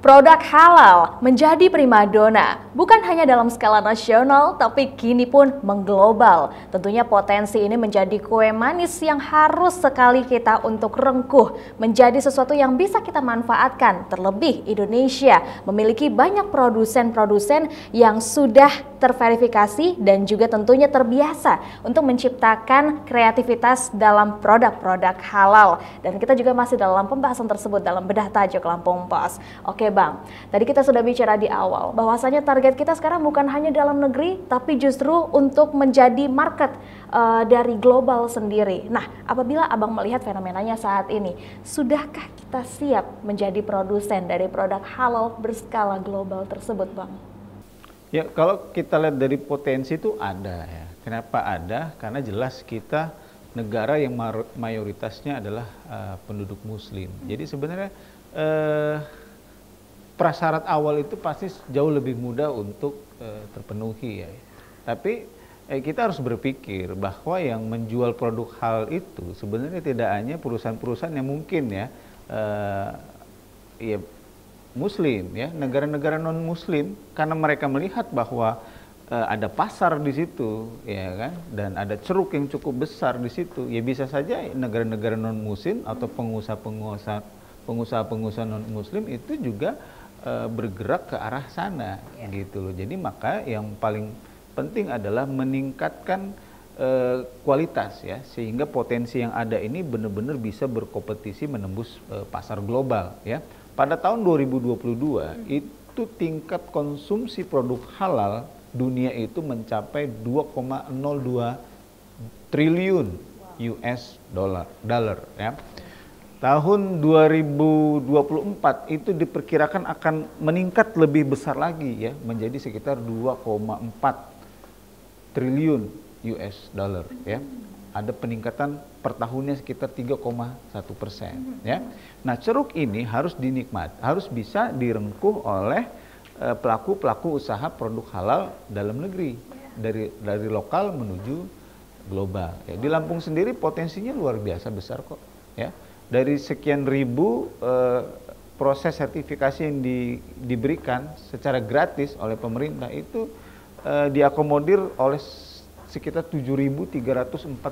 Produk halal menjadi primadona, bukan hanya dalam skala nasional, tapi kini pun mengglobal. Tentunya potensi ini menjadi kue manis yang harus sekali kita untuk rengkuh, menjadi sesuatu yang bisa kita manfaatkan. Terlebih Indonesia memiliki banyak produsen-produsen yang sudah terverifikasi dan juga tentunya terbiasa untuk menciptakan kreativitas dalam produk-produk halal. Dan kita juga masih dalam pembahasan tersebut dalam Bedah Tajuk Lampung Pos. Oke Bang, tadi kita sudah bicara di awal bahwasanya target kita sekarang bukan hanya dalam negeri, tapi justru untuk menjadi market dari global sendiri. Nah, apabila Abang melihat fenomenanya saat ini, sudahkah kita siap menjadi produsen dari produk halal berskala global tersebut, Bang? Ya, kalau kita lihat dari potensi itu ada ya. Kenapa ada? Karena jelas kita negara yang mayoritasnya adalah penduduk Muslim. Jadi sebenarnya prasyarat awal itu pasti jauh lebih mudah untuk terpenuhi ya. Tapi kita harus berpikir bahwa yang menjual produk halal itu sebenarnya tidak hanya perusahaan-perusahaan yang mungkin ya, ya Muslim ya, negara-negara non Muslim, karena mereka melihat bahwa ada pasar di situ ya kan, dan ada ceruk yang cukup besar di situ. Ya bisa saja negara-negara non Muslim atau pengusaha-pengusaha non Muslim itu juga bergerak ke arah sana gitu loh. Jadi maka yang paling penting adalah meningkatkan kualitas ya, sehingga potensi yang ada ini benar-benar bisa berkompetisi menembus pasar global ya. Pada tahun 2022 itu tingkat konsumsi produk halal dunia itu mencapai 2,02 triliun US dollar ya. Tahun 2024 itu diperkirakan akan meningkat lebih besar lagi ya, menjadi sekitar 2,4 triliun US dollar ya. Ada peningkatan per tahunnya sekitar 3,1% ya. Nah, ceruk ini harus dinikmati, harus bisa direngkuh oleh pelaku-pelaku usaha produk halal dalam negeri, dari lokal menuju global ya. Di Lampung sendiri potensinya luar biasa besar kok ya. Dari sekian ribu proses sertifikasi yang diberikan secara gratis oleh pemerintah itu diakomodir oleh sekitar 7.345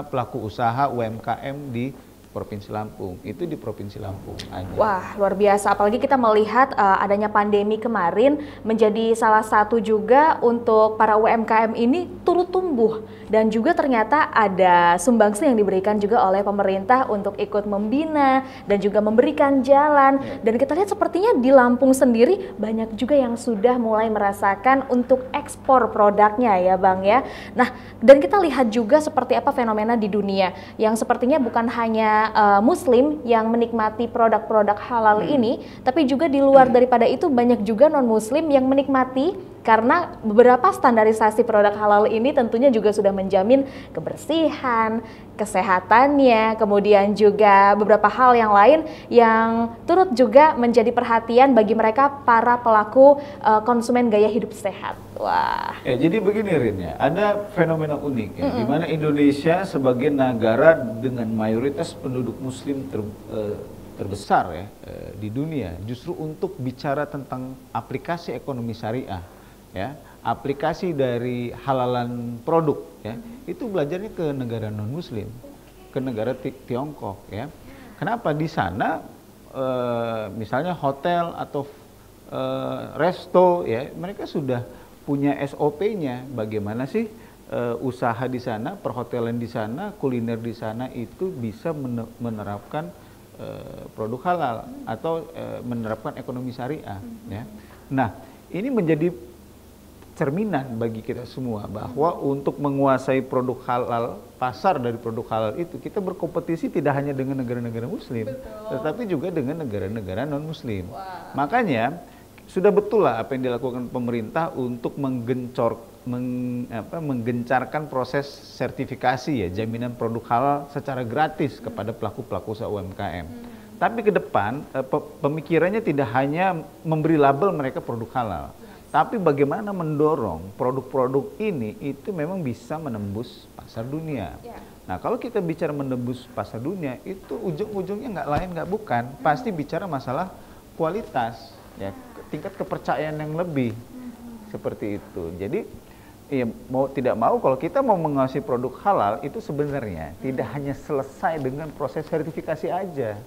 pelaku usaha UMKM di Provinsi Lampung. Itu di Provinsi Lampung aja. Wah, luar biasa. Apalagi kita melihat adanya pandemi kemarin menjadi salah satu juga untuk para UMKM ini turut tumbuh. Dan juga ternyata ada sumbangsi yang diberikan juga oleh pemerintah untuk ikut membina dan juga memberikan jalan. Dan kita lihat sepertinya di Lampung sendiri banyak juga yang sudah mulai merasakan untuk ekspor produknya ya Bang ya. Nah, dan kita lihat juga seperti apa fenomena di dunia yang sepertinya bukan hanya Muslim yang menikmati produk-produk halal ini, tapi juga di luar daripada itu banyak juga non-Muslim yang menikmati, karena beberapa standarisasi produk halal ini tentunya juga sudah menjamin kebersihan, kesehatannya, kemudian juga beberapa hal yang lain yang turut juga menjadi perhatian bagi mereka para pelaku konsumen gaya hidup sehat. Wah. Ya, jadi begini Rin ya, ada fenomena unik ya, di mana Indonesia sebagai negara dengan mayoritas penduduk Muslim terbesar ya di dunia, justru untuk bicara tentang aplikasi ekonomi syariah ya, aplikasi dari halalan produk ya, itu belajarnya ke negara non Muslim, ke negara Tiongkok ya. Kenapa? Di sana misalnya hotel atau resto ya, mereka sudah punya SOP-nya bagaimana sih usaha di sana, perhotelan di sana, kuliner di sana itu bisa menerapkan produk halal atau menerapkan ekonomi syariah ya. Nah, ini menjadi cerminan bagi kita semua bahwa untuk menguasai produk halal, pasar dari produk halal itu kita berkompetisi tidak hanya dengan negara-negara Muslim, tetapi juga dengan negara-negara non-Muslim. Makanya sudah betul lah apa yang dilakukan pemerintah untuk menggencarkan proses sertifikasi ya, jaminan produk halal secara gratis kepada pelaku-pelaku usaha UMKM. Tapi ke depan pemikirannya tidak hanya memberi label mereka produk halal, tapi bagaimana mendorong produk-produk ini itu memang bisa menembus pasar dunia. Nah, kalau kita bicara menembus pasar dunia itu ujung-ujungnya nggak lain nggak bukan, pasti bicara masalah kualitas ya, tingkat kepercayaan yang lebih seperti itu. Jadi ya, mau tidak mau kalau kita mau menguasai produk halal itu sebenarnya tidak hanya selesai dengan proses sertifikasi aja,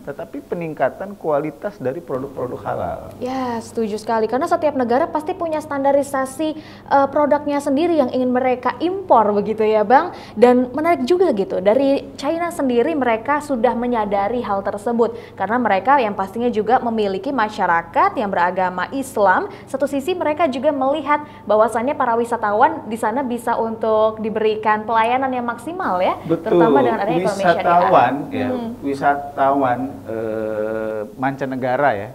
tetapi peningkatan kualitas dari produk-produk halal. Ya, setuju sekali. Karena setiap negara pasti punya standarisasi produknya sendiri yang ingin mereka impor begitu ya Bang. Dan menarik juga gitu, dari China sendiri mereka sudah menyadari hal tersebut. Karena mereka yang pastinya juga memiliki masyarakat yang beragama Islam. Satu sisi mereka juga melihat bahwasannya para wisatawan di sana bisa untuk diberikan pelayanan yang maksimal ya. Betul. Terutama dengan adanya ekonomi syariah. Wisatawan mancanegara ya,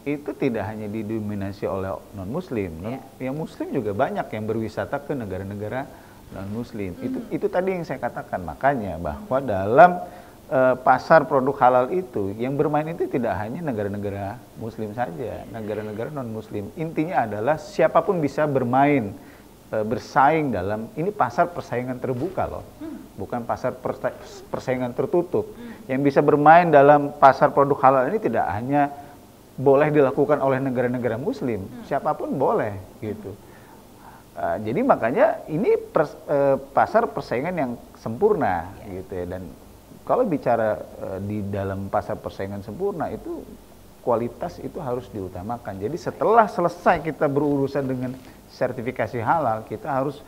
itu tidak hanya didominasi oleh non-muslim, yang muslim juga banyak yang berwisata ke negara-negara non-muslim. Itu tadi yang saya katakan, makanya bahwa dalam pasar produk halal itu yang bermain itu tidak hanya negara-negara muslim saja, negara-negara non-muslim. Intinya adalah siapapun bisa bermain, bersaing dalam, ini pasar persaingan terbuka loh, bukan pasar persaingan tertutup. Yang bisa bermain dalam pasar produk halal ini tidak hanya boleh dilakukan oleh negara-negara muslim, siapapun boleh gitu. Jadi makanya ini pasar persaingan yang sempurna gitu ya. Dan kalau bicara di dalam pasar persaingan sempurna itu kualitas itu harus diutamakan. Jadi setelah selesai kita berurusan dengan sertifikasi halal, kita harus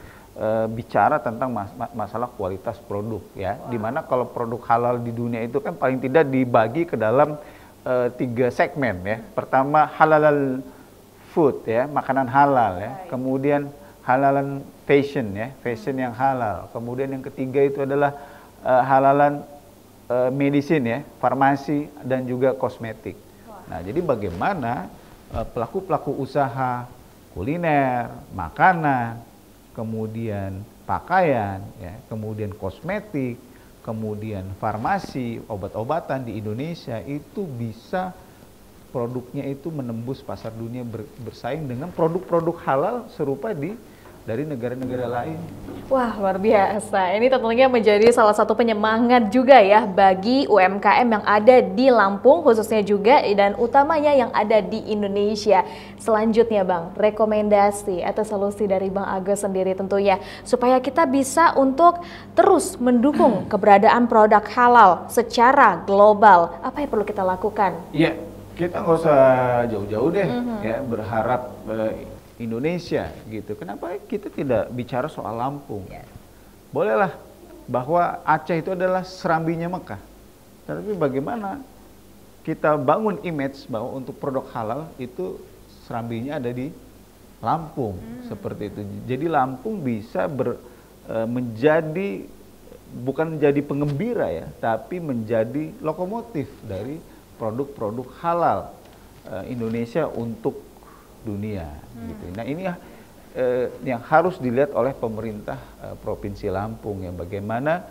bicara tentang masalah kualitas produk ya. Dimana kalau produk halal di dunia itu kan paling tidak dibagi ke dalam 3 segmen ya. Pertama halal food ya, makanan halal ya. Kemudian halalan fashion ya, fashion yang halal. Kemudian yang ketiga itu adalah halalan medicine ya, farmasi dan juga kosmetik. Nah, jadi bagaimana pelaku-pelaku usaha kuliner, makanan, kemudian pakaian, ya, kemudian kosmetik, kemudian farmasi, obat-obatan di Indonesia itu bisa produknya itu menembus pasar dunia, bersaing dengan produk-produk halal serupa dari negara-negara lain. Wah, luar biasa. Ini tentunya menjadi salah satu penyemangat juga ya bagi UMKM yang ada di Lampung khususnya juga, dan utamanya yang ada di Indonesia. Selanjutnya Bang, rekomendasi atau solusi dari Bang Agus sendiri tentunya supaya kita bisa untuk terus mendukung keberadaan produk halal secara global. Apa yang perlu kita lakukan? Iya, kita nggak usah jauh-jauh deh ya berharap Indonesia gitu. Kenapa kita tidak bicara soal Lampung? Bolehlah bahwa Aceh itu adalah serambinya Mekah. Tapi bagaimana kita bangun image bahwa untuk produk halal itu serambinya ada di Lampung seperti itu. Jadi Lampung bisa menjadi bukan menjadi pengembira ya, tapi menjadi lokomotif dari produk-produk halal Indonesia untuk dunia gitu. Nah, ini yang harus dilihat oleh pemerintah Provinsi Lampung ya, bagaimana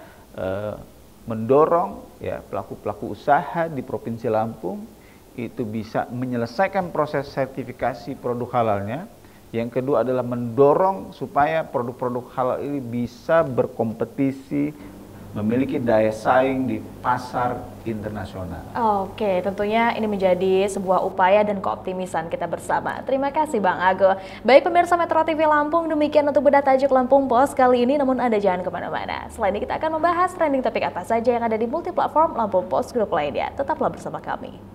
mendorong ya pelaku-pelaku usaha di Provinsi Lampung itu bisa menyelesaikan proses sertifikasi produk halalnya. Yang kedua adalah mendorong supaya produk-produk halal ini bisa berkompetisi, memiliki daya saing di pasar internasional. Oke, tentunya ini menjadi sebuah upaya dan keoptimisan kita bersama. Terima kasih Bang Ago. Baik pemirsa Metro TV Lampung, demikian untuk bedah tajuk Lampung Post kali ini, namun Anda jangan kemana-mana. Selain ini kita akan membahas trending topik apa saja yang ada di multi platform Lampung Post Group lainnya. Tetaplah bersama kami.